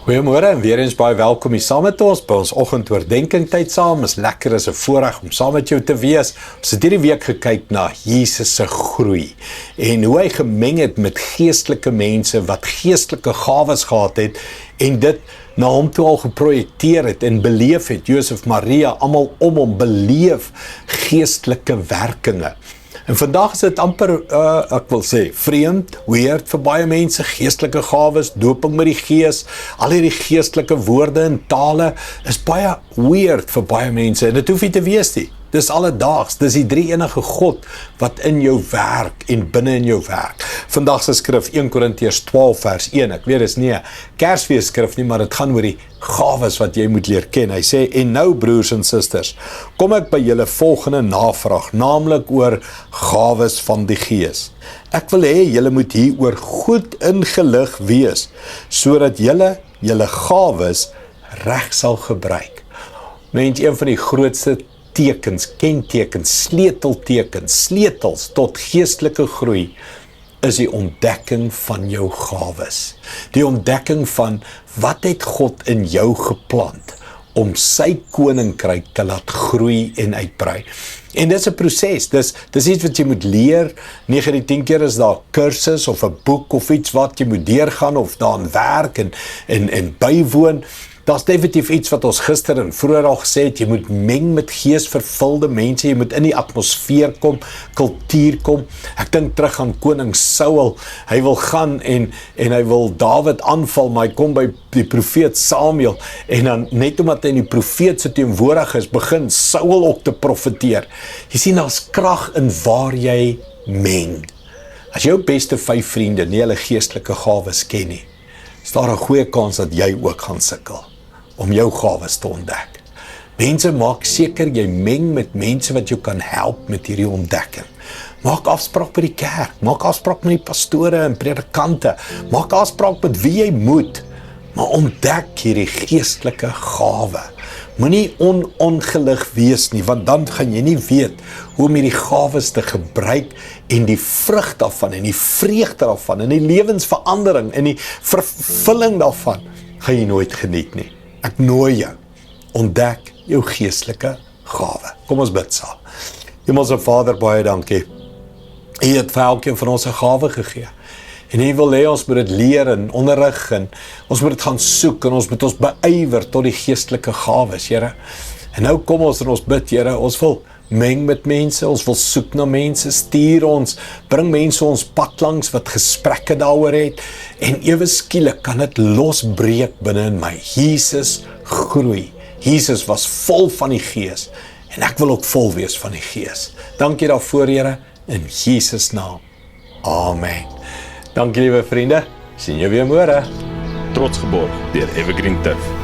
Goeiemôre en weer eens baie welkom hier saam met ons by ons oggendoordenkings tyd saam. Is lekker, is 'n voorreg om saam met jou te wees. Ons het hierdie week gekyk na Jesus se groei en hoe hy gemeng het met geestelike mense wat geestelike gawes gehad het en dit na hom toe al geprojekteer het en beleef het. Josef, Maria, almal om hom beleef geestelike werkinge. En vandag is dit amper, ek wil sê, vreemd, weird vir baie mense, geestelike gawes, doping met die gees, al hierdie geestelike woorde en tale, is baie weird vir baie mense, en dit hoef nie te wees nie. Dis alledaags, dis die drie enige God wat in jou werk en binne in jou werk. Vandag se skrif 1 Korintiërs 12 vers 1, ek weet dis nie 'n Kersfees skrif nie, maar dit gaan oor die gawes wat jy moet leer ken. Hy sê, en nou broers en susters, kom ek by julle volgende navraag, naamlik oor gawes van die Gees. Ek wil hê julle moet hieroor goed ingelig wees, sodat julle gawes reg sal gebruik. Mens, een van die grootste tekens, kentekens, sleutels tot geestelike groei is die ontdekking van jou gawes. Die ontdekking van wat het God in jou geplant om sy koninkryk te laat groei en uitbrei. En dis 'n proses, dis iets wat jy moet leer. 9 uit 10 keer is daar kursus of 'n boek of iets wat jy moet deurgaan of daaraan werk en bywoon. Daar's definitief iets wat ons gister en vroeër al gesê het, jy moet meng met geesvervulde mense, jy moet in die atmosfeer kom, kultuur kom. Ek dink terug aan koning Saul, hy wil gaan en hy wil Dawid aanval, maar hy kom by die profeet Samuel, en dan net omdat hy in die profeet se teenwoordig is, begin Saul ook te profeteer. Jy sien, daar's krag in waar jy meng. As jou beste 5 vriende nie hulle geestelike gawes ken nie, is daar 'n goeie kans dat jy ook gaan sukkel om jou gawes te ontdek. Mense, maak seker jy meng met mense wat jou kan help met hierdie ontdekking. Maak afspraak by die kerk, maak afspraak met die pastore en predikante, maak afspraak met wie jy moet, maar ontdek hierdie geestelike gawe. Moenie ongelig wees nie, want dan gaan jy nie weet hoe om hierdie gawes te gebruik en die vrug daarvan en die vreugde daarvan en die lewensverandering en die vervulling daarvan gaan jy nooit geniet nie. Ek nooi jou, ontdek jou geestelike gawe. Kom ons bid saam. Hemelse Vader, baie dankie. U het vir elkeen van ons 'n gawe gegee. En U wil hê ons moet dit leer en onderrig en ons moet dit gaan soek en ons moet ons beywer tot die geestelike gawes, Here. En nou kom ons en ons bid, Here, ons wil meng met mense, ons wil soek na mense, stuur ons, bring mense ons pad langs wat gesprekke daaroor het, en ewe skielik kan dit losbreek binne in my. Jesus groei. Jesus was vol van die Gees, en ek wil ook vol wees van die Gees. Dankie daarvoor, Here, in Jesus naam. Amen. Dankie, liewe vriende. Sien jou weer môre. Trots geborg deur Evergreen Turf.